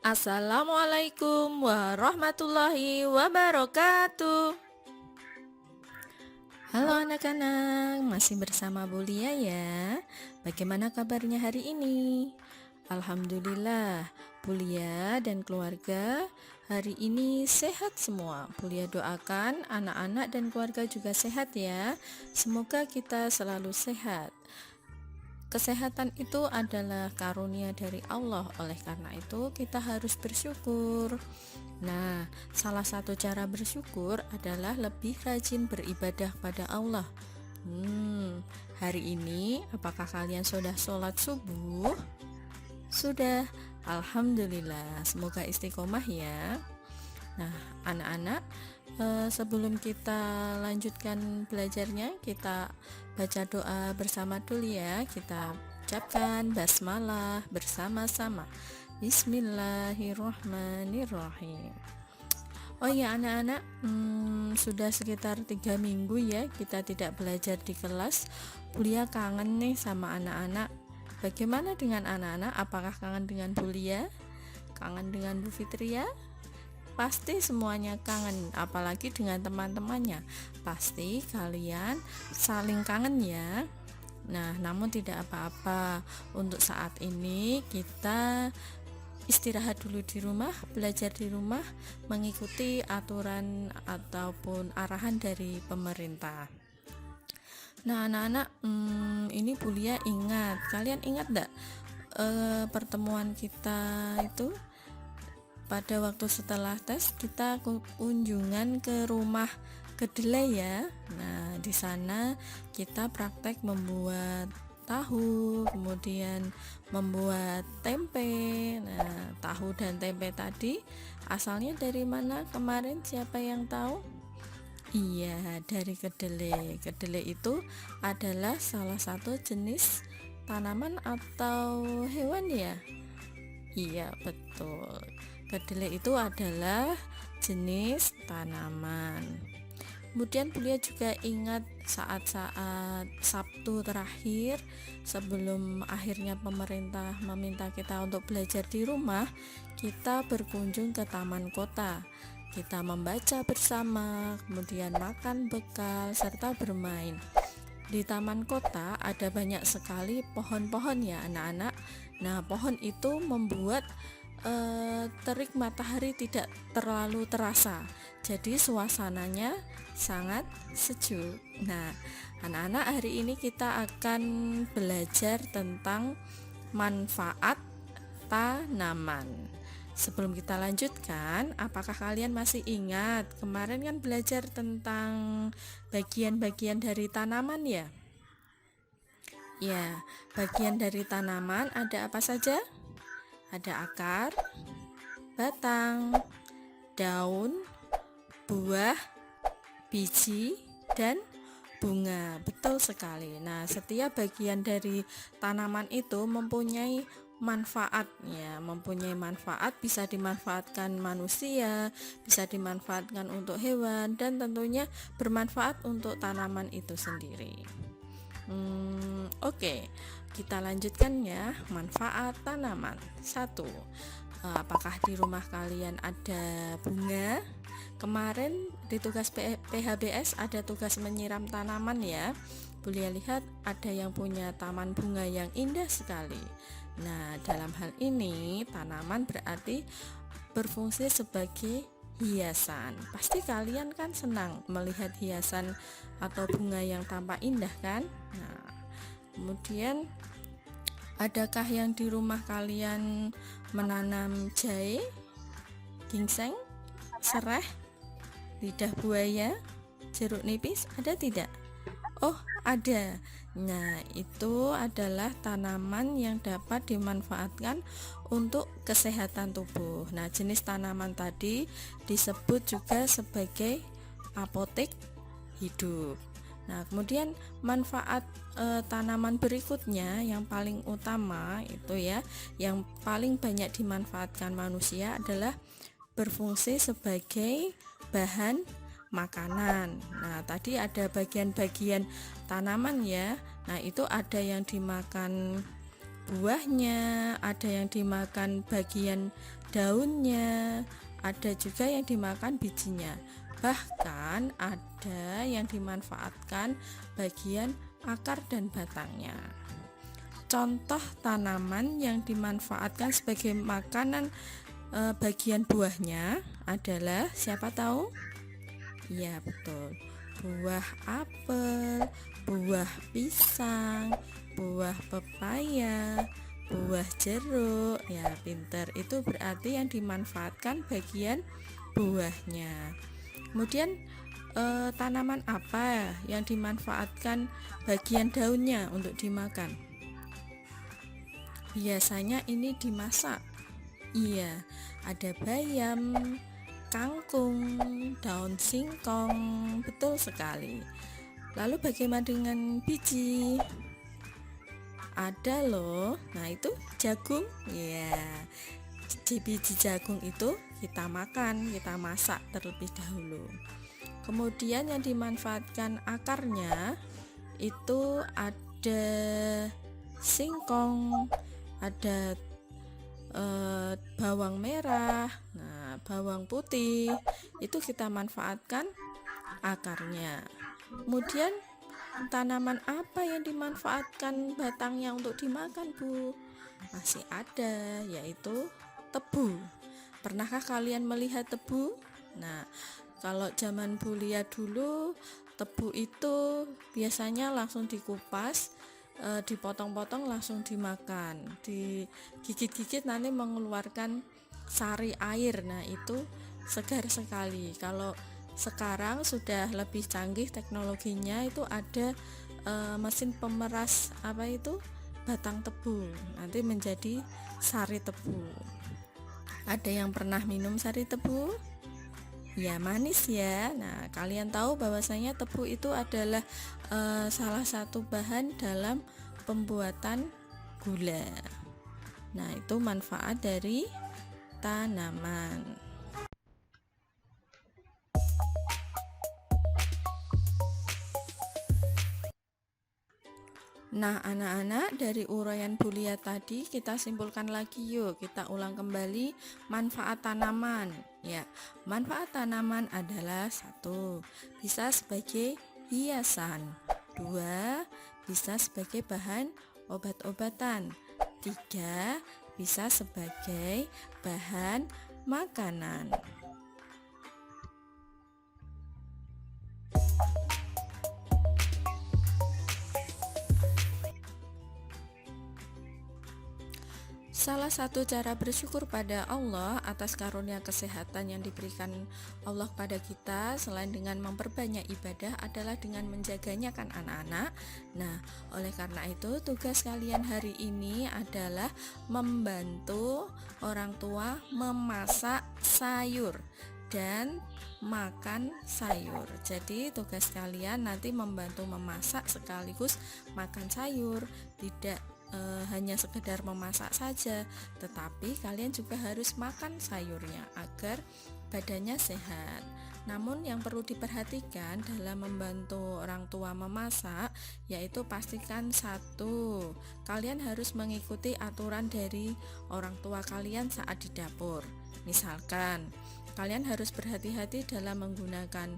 Assalamualaikum warahmatullahi wabarakatuh. Halo anak-anak, masih bersama Bu Lia ya. Bagaimana kabarnya hari ini? Alhamdulillah, Bu Lia dan keluarga hari ini sehat semua. Bu Lia doakan anak-anak dan keluarga juga sehat ya. Semoga kita selalu sehat. Kesehatan itu adalah karunia dari Allah, oleh karena itu kita harus bersyukur. Nah, salah satu cara bersyukur adalah lebih rajin beribadah pada Allah. Hari ini apakah kalian sudah sholat subuh? Sudah, Alhamdulillah, semoga istiqomah ya. Nah, anak-anak, sebelum kita lanjutkan belajarnya, kita baca doa bersama dulu ya. Kita ucapkan basmalah bersama-sama. Bismillahirrahmanirrahim. Oh ya anak-anak, sudah sekitar 3 minggu ya kita tidak belajar di kelas. Bulia kangen nih sama anak-anak. Bagaimana dengan anak-anak? Apakah kangen dengan Bulia? Kangen dengan Bu Fitria? Pasti semuanya kangen, apalagi dengan teman-temannya. Pasti kalian saling kangen ya. Nah, namun tidak apa-apa. Untuk saat ini kita istirahat dulu di rumah, belajar di rumah, mengikuti aturan ataupun arahan dari pemerintah. Nah, anak-anak, ini Bulia ingat. Kalian ingat enggak pertemuan kita itu? Pada waktu setelah tes kita kunjungan ke rumah kedelai ya. Nah, di sana kita praktek membuat tahu, kemudian membuat tempe. Nah, tahu dan tempe tadi asalnya dari mana kemarin? Siapa yang tahu? Iya, dari kedelai. Kedelai itu adalah salah satu jenis tanaman atau hewan ya? Iya, betul. Kedelai itu adalah jenis tanaman. Kemudian Bulia juga ingat saat-saat Sabtu terakhir sebelum akhirnya pemerintah meminta kita untuk belajar di rumah, kita berkunjung ke taman kota. Kita membaca bersama, kemudian makan bekal serta bermain. Di taman kota ada banyak sekali pohon-pohon ya anak-anak. Nah, pohon itu membuat terik matahari tidak terlalu terasa. Jadi suasananya sangat sejuk. Nah, anak-anak, hari ini kita akan belajar tentang manfaat tanaman. Sebelum kita lanjutkan, apakah kalian masih ingat kemarin kan belajar tentang bagian-bagian dari tanaman ya? Ya, bagian dari tanaman ada apa saja? Ada akar, batang, daun, buah, biji, dan bunga. Betul sekali. Nah, setiap bagian dari tanaman itu mempunyai manfaatnya, bisa dimanfaatkan manusia, bisa dimanfaatkan untuk hewan, dan tentunya bermanfaat untuk tanaman itu sendiri. Oke, kita lanjutkan ya. Manfaat tanaman. 1. Apakah di rumah kalian ada bunga? Kemarin di tugas PHBS ada tugas menyiram tanaman ya. Boleh lihat ada yang punya taman bunga yang indah sekali. Nah, dalam hal ini tanaman berarti berfungsi sebagai hiasan. Pasti kalian kan senang melihat hiasan atau bunga yang tampak indah kan? Nah, kemudian adakah yang di rumah kalian menanam jahe, ginseng, serai, lidah buaya, jeruk nipis? Ada tidak? Oh, ada. Nah, itu adalah tanaman yang dapat dimanfaatkan untuk kesehatan tubuh. Nah, jenis tanaman tadi disebut juga sebagai apotek hidup. Nah, kemudian manfaat tanaman berikutnya yang paling utama itu ya, yang paling banyak dimanfaatkan manusia adalah berfungsi sebagai bahan makanan. Nah, tadi ada bagian-bagian tanaman ya. Nah, itu ada yang dimakan buahnya, ada yang dimakan bagian daunnya, ada juga yang dimakan bijinya. Bahkan ada yang dimanfaatkan bagian akar dan batangnya. Contoh tanaman yang dimanfaatkan sebagai makanan bagian buahnya adalah, siapa tahu? Ya betul, buah apel, buah pisang, buah pepaya, buah jeruk. Ya pinter, itu berarti yang dimanfaatkan bagian buahnya. Kemudian tanaman apa yang dimanfaatkan bagian daunnya untuk dimakan? Biasanya ini dimasak. Iya, ada bayam, kangkung, daun singkong, betul sekali. Lalu bagaimana dengan biji? Ada loh. Nah, itu jagung. Ya. Biji jagung itu kita makan, kita masak terlebih dahulu. Kemudian yang dimanfaatkan akarnya itu ada singkong, ada bawang merah, nah bawang putih itu kita manfaatkan akarnya. Kemudian tanaman apa yang dimanfaatkan batangnya untuk dimakan, Bu? Masih ada, yaitu tebu. Pernahkah kalian melihat tebu? Nah, kalau zaman Bulia dulu, tebu itu biasanya langsung dikupas, dipotong-potong langsung dimakan, digigit-gigit nanti mengeluarkan sari air. Nah, itu segar sekali. Kalau sekarang sudah lebih canggih teknologinya, itu ada mesin pemeras batang tebu, nanti menjadi sari tebu. Ada yang pernah minum sari tebu? Ya, manis ya. Nah, kalian tahu bahwasanya tebu itu adalah salah satu bahan dalam pembuatan gula. Nah, itu manfaat dari tanaman. Nah, anak-anak, dari uraian Bulia tadi kita simpulkan lagi yuk. Kita ulang kembali manfaat tanaman. Ya, manfaat tanaman adalah 1. Bisa sebagai hiasan. 2. Bisa sebagai bahan obat-obatan. 3. Bisa sebagai bahan makanan. Salah satu cara bersyukur pada Allah atas karunia kesehatan yang diberikan Allah pada kita, selain dengan memperbanyak ibadah, adalah dengan menjaganya kan anak-anak. Nah, oleh karena itu tugas kalian hari ini adalah membantu orang tua memasak sayur dan makan sayur. Jadi tugas kalian nanti membantu memasak sekaligus makan sayur, tidak hanya sekedar memasak saja, tetapi kalian juga harus makan sayurnya agar badannya sehat. Namun yang perlu diperhatikan dalam membantu orang tua memasak, yaitu pastikan 1, kalian harus mengikuti aturan dari orang tua kalian saat di dapur. Misalkan kalian harus berhati-hati dalam menggunakan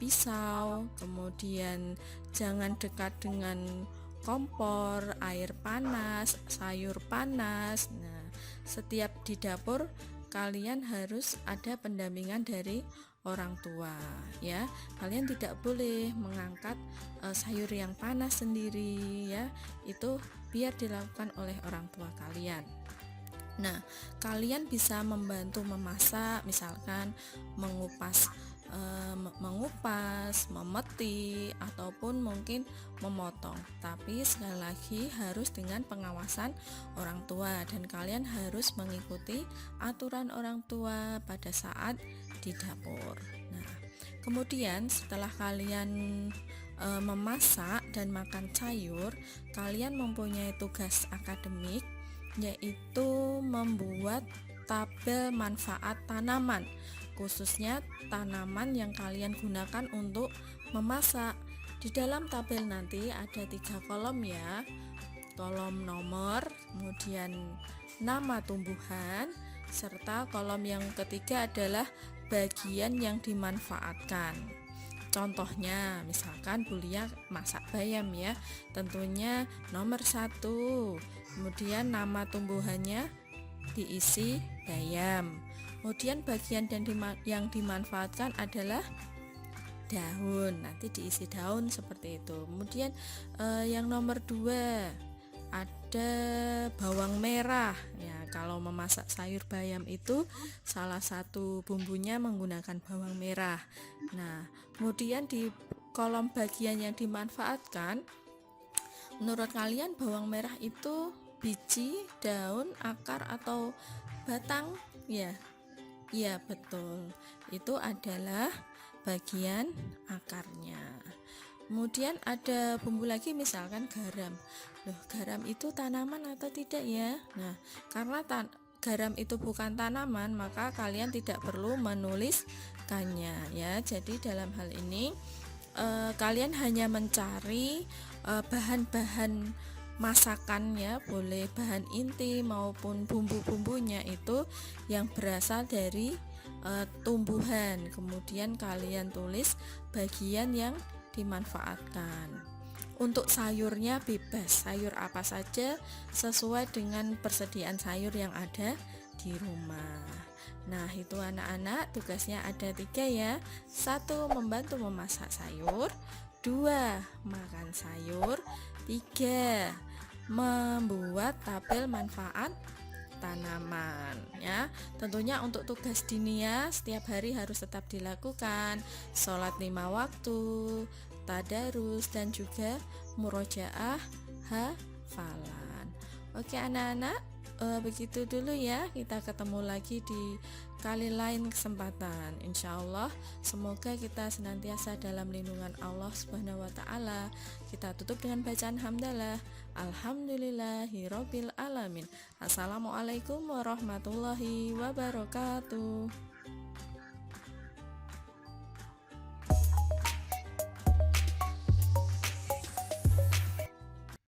pisau, kemudian jangan dekat dengan kompor, air panas, sayur panas. Nah, setiap di dapur kalian harus ada pendampingan dari orang tua ya. Kalian tidak boleh mengangkat sayur yang panas sendiri ya. Itu biar dilakukan oleh orang tua kalian. Nah, kalian bisa membantu memasak, misalkan mengupas, memeti, ataupun mungkin memotong. Tapi sekali lagi harus dengan pengawasan orang tua, dan kalian harus mengikuti aturan orang tua pada saat di dapur. Nah, kemudian setelah kalian memasak dan makan sayur, kalian mempunyai tugas akademik, yaitu membuat tabel manfaat tanaman, khususnya tanaman yang kalian gunakan untuk memasak. Di dalam tabel nanti ada 3 kolom ya. kolom nomor, kemudian nama tumbuhan, serta kolom yang ketiga adalah bagian yang dimanfaatkan. Contohnya misalkan Bulia masak bayam ya, tentunya nomor 1, kemudian nama tumbuhannya diisi bayam. Kemudian bagian yang dimanfaatkan adalah daun, nanti diisi daun seperti itu. Kemudian yang nomor 2 ada bawang merah ya. Kalau memasak sayur bayam itu salah satu bumbunya menggunakan bawang merah. Nah, kemudian di kolom bagian yang dimanfaatkan, menurut kalian bawang merah itu biji, daun, akar, atau batang? Ya, iya betul, itu adalah bagian akarnya. Kemudian ada bumbu lagi, misalkan garam. Loh, garam itu tanaman atau tidak ya? Nah, karena garam itu bukan tanaman, maka kalian tidak perlu menuliskannya ya. Jadi dalam hal ini kalian hanya mencari bahan-bahan masakan ya, boleh bahan inti maupun bumbu-bumbunya itu yang berasal dari tumbuhan. Kemudian kalian tulis bagian yang dimanfaatkan. Untuk sayurnya bebas, sayur apa saja sesuai dengan persediaan sayur yang ada di rumah. Nah, itu anak-anak tugasnya ada 3 ya. 1, membantu memasak sayur. 2, makan sayur. 3, membuat tabel manfaat tanaman ya. Tentunya untuk tugas dinia setiap hari harus tetap dilakukan, sholat 5 waktu, tadarus, dan juga murojaah hafalan. Oke anak-anak, begitu dulu ya. Kita ketemu lagi di kali lain kesempatan. Insya Allah semoga kita senantiasa dalam lindungan Allah Subhanahu wa Ta'ala. Kita tutup dengan bacaan hamdalah. Alhamdulillahirabbil alamin. Assalamualaikum warahmatullahi wabarakatuh.